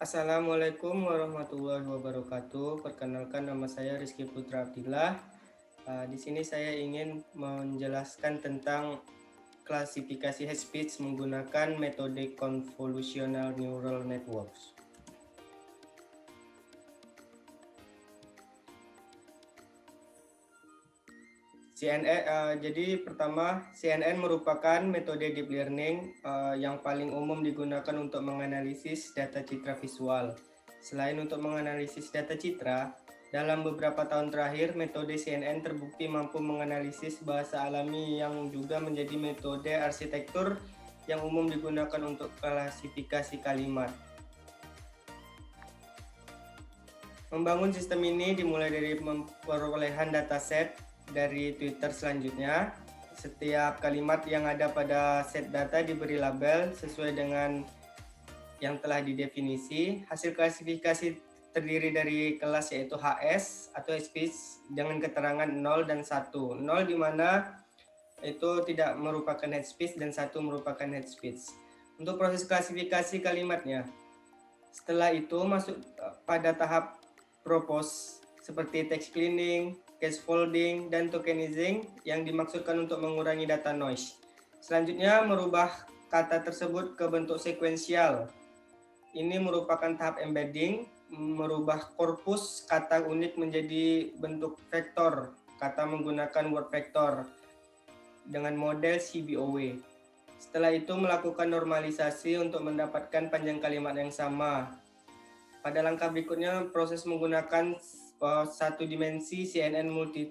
Assalamualaikum warahmatullahi wabarakatuh. Perkenalkan, nama saya Rizky Putra Abdillah. Di sini saya ingin menjelaskan tentang klasifikasi hate speech menggunakan metode convolutional neural networks. Jadi pertama, CNN merupakan metode deep learning yang paling umum digunakan untuk menganalisis data citra visual. Selain untuk menganalisis data citra, dalam beberapa tahun terakhir, metode CNN terbukti mampu menganalisis bahasa alami yang juga menjadi metode arsitektur yang umum digunakan untuk klasifikasi kalimat. Membangun sistem ini dimulai dari perolehan dataset dari Twitter. Selanjutnya, setiap kalimat yang ada pada set data diberi label sesuai dengan yang telah didefinisi. Hasil klasifikasi terdiri dari kelas yaitu HS atau hate speech dengan keterangan 0 dan 1. 0 di mana itu tidak merupakan hate speech dan 1 merupakan hate speech. Untuk proses klasifikasi kalimatnya, setelah itu masuk pada tahap propose seperti text cleaning, scaffolding, dan tokenizing yang dimaksudkan untuk mengurangi data noise. Selanjutnya, merubah kata tersebut ke bentuk sekuensial. Ini merupakan tahap embedding, merubah korpus kata unik menjadi bentuk vektor, kata menggunakan word vector dengan model CBOW. Setelah itu melakukan normalisasi untuk mendapatkan panjang kalimat yang sama. Pada langkah berikutnya, proses menggunakan satu dimensi CNN multi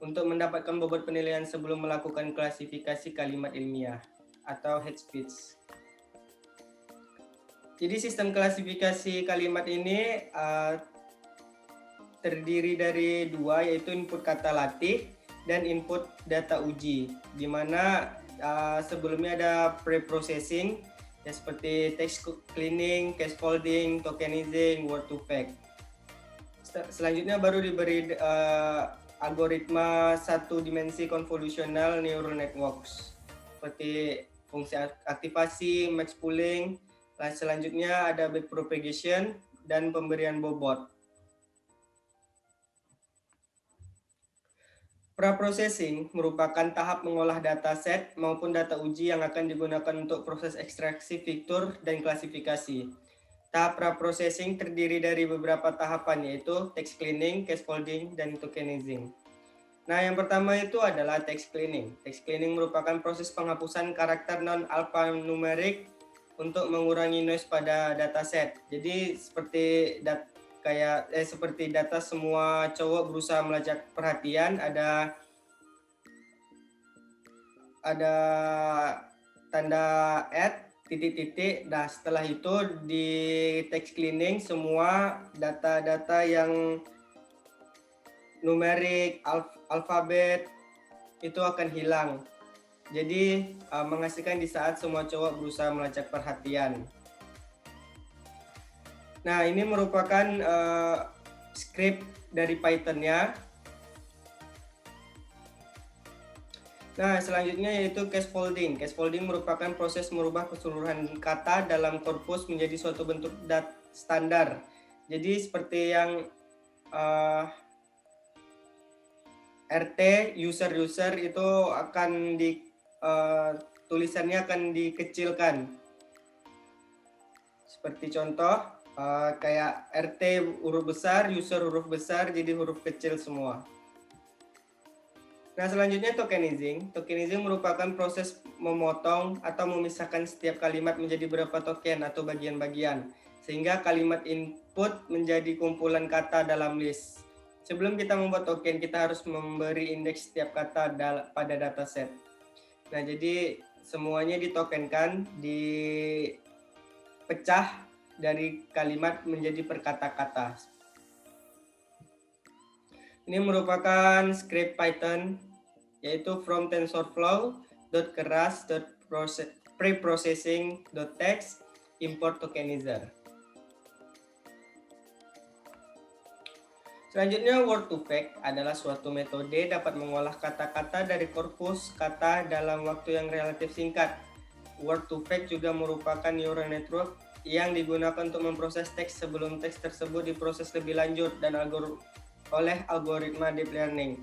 untuk mendapatkan bobot penilaian sebelum melakukan klasifikasi kalimat ilmiah atau hate speech. Jadi sistem klasifikasi kalimat ini terdiri dari dua, yaitu input kata latih dan input data uji, di mana sebelumnya ada pre-processing ya, seperti text cleaning, scaffolding, tokenizing, word to fact. Selanjutnya baru diberi algoritma satu dimensi convolutional neural networks seperti fungsi aktivasi, max pooling. Selanjutnya ada backpropagation dan pemberian bobot. Pre-processing merupakan tahap mengolah dataset maupun data uji yang akan digunakan untuk proses ekstraksi fitur dan klasifikasi. Tahap pre-processing terdiri dari beberapa tahapan, yaitu text cleaning, scaffolding, dan tokenizing. Nah, yang pertama itu adalah text cleaning. Text cleaning merupakan proses penghapusan karakter non-alphanumerik untuk mengurangi noise pada dataset. Jadi seperti data semua cowok berusaha melacak perhatian, ada tanda titik-titik. Nah, setelah itu di text cleaning semua data-data yang numerik, alfabet itu akan hilang. Jadi menghasilkan di saat semua cowok berusaha melacak perhatian. Nah, ini merupakan script dari Python-nya. Nah, selanjutnya yaitu scaffolding. Scaffolding merupakan proses merubah keseluruhan kata dalam korpus menjadi suatu bentuk standar. Jadi seperti yang RT user itu akan tulisannya akan dikecilkan. Seperti contoh kayak RT huruf besar, user huruf besar, jadi huruf kecil semua. Nah, selanjutnya tokenizing. Tokenizing merupakan proses memotong atau memisahkan setiap kalimat menjadi beberapa token atau bagian-bagian, sehingga kalimat input menjadi kumpulan kata dalam list. Sebelum kita membuat token, kita harus memberi indeks setiap kata pada dataset. Nah, jadi semuanya ditokenkan, dipecah dari kalimat menjadi per kata-kata. Ini merupakan script Python, yaitu from tensorflow.keras.preprocessing.text import tokenizer. Selanjutnya, word to fact adalah suatu metode dapat mengolah kata-kata dari korpus kata dalam waktu yang relatif singkat. Word to fact juga merupakan neural network yang digunakan untuk memproses teks sebelum teks tersebut diproses lebih lanjut dan oleh algoritma deep learning.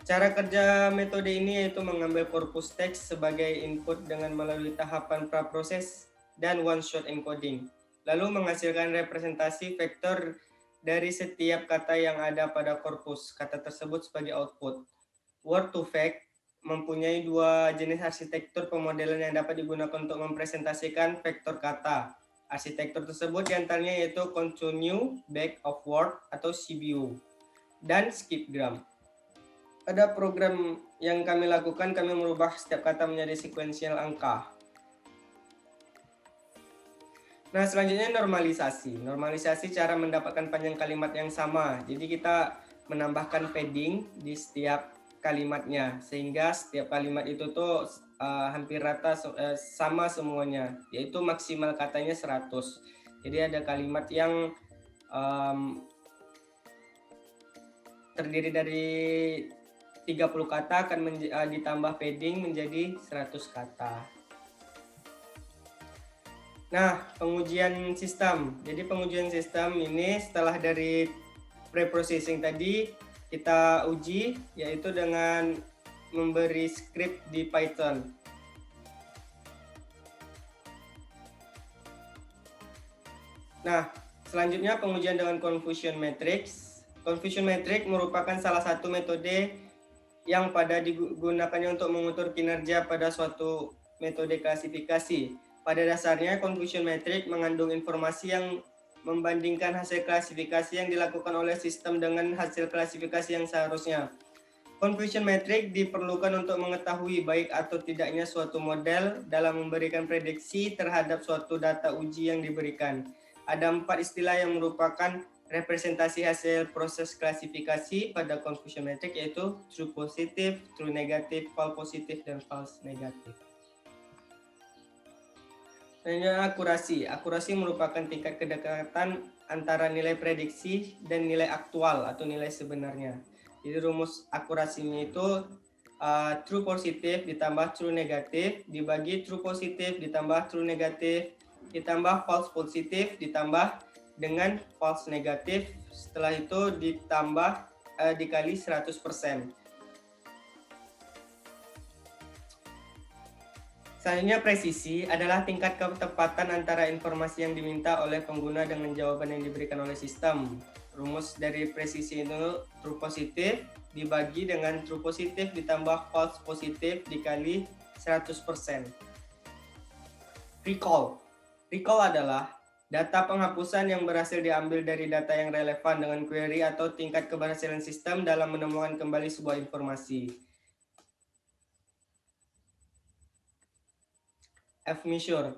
Cara kerja metode ini yaitu mengambil korpus teks sebagai input dengan melalui tahapan praproses dan one-shot encoding, lalu menghasilkan representasi vektor dari setiap kata yang ada pada korpus kata tersebut sebagai output. Word2Vec mempunyai dua jenis arsitektur pemodelan yang dapat digunakan untuk mempresentasikan vektor kata. Arsitektur tersebut diantaranya yaitu Continue Back of Word atau CBO dan Skipgram. Pada program yang kami lakukan, kami merubah setiap kata menjadi sekuensial angka. Nah, selanjutnya normalisasi. Normalisasi cara mendapatkan panjang kalimat yang sama. Jadi kita menambahkan padding di setiap kalimatnya sehingga setiap kalimat itu tuh hampir rata sama semuanya, yaitu maksimal katanya 100. Jadi ada kalimat yang terdiri dari 30 kata akan ditambah padding menjadi 100 kata. Nah, pengujian sistem. Jadi pengujian sistem ini setelah dari pre-processing tadi kita uji yaitu dengan memberi script di Python. Nah, selanjutnya pengujian dengan confusion matrix. Confusion matrix merupakan salah satu metode yang pada digunakannya untuk mengukur kinerja pada suatu metode klasifikasi. Pada dasarnya, confusion matrix mengandung informasi yang membandingkan hasil klasifikasi yang dilakukan oleh sistem dengan hasil klasifikasi yang seharusnya. Confusion matrix diperlukan untuk mengetahui baik atau tidaknya suatu model dalam memberikan prediksi terhadap suatu data uji yang diberikan. Ada 4 istilah yang merupakan representasi hasil proses klasifikasi pada confusion matrix, yaitu true positive, true negative, false positive, dan false negative. Selanjutnya akurasi. Akurasi merupakan tingkat kedekatan antara nilai prediksi dan nilai aktual atau nilai sebenarnya. Jadi rumus akurasinya itu true positif ditambah true negatif dibagi true positif ditambah true negatif ditambah false positif ditambah dengan false negatif, setelah itu ditambah dikali 100%. Selanjutnya presisi adalah tingkat ketepatan antara informasi yang diminta oleh pengguna dengan jawaban yang diberikan oleh sistem. Rumus dari presisi itu true positif dibagi dengan true positif ditambah false positif dikali 100%. Recall. Recall adalah data penghapusan yang berhasil diambil dari data yang relevan dengan query atau tingkat keberhasilan sistem dalam menemukan kembali sebuah informasi. F-measure.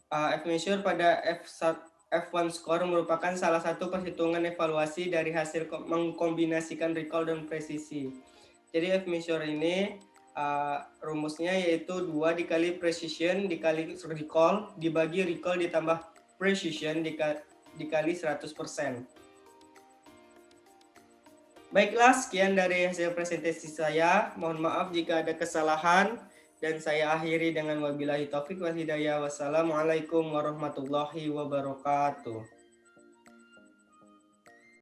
F-measure pada F1 score merupakan salah satu perhitungan evaluasi dari hasil mengkombinasikan recall dan presisi. Jadi F-measure ini rumusnya yaitu 2 dikali precision dikali recall dibagi recall ditambah precision dikali 100%. Baiklah, sekian dari hasil presentasi saya. Mohon maaf jika ada kesalahan. Dan saya akhiri dengan wabillahi taufik wal hidayah. Wassalamualaikum warahmatullahi wabarakatuh.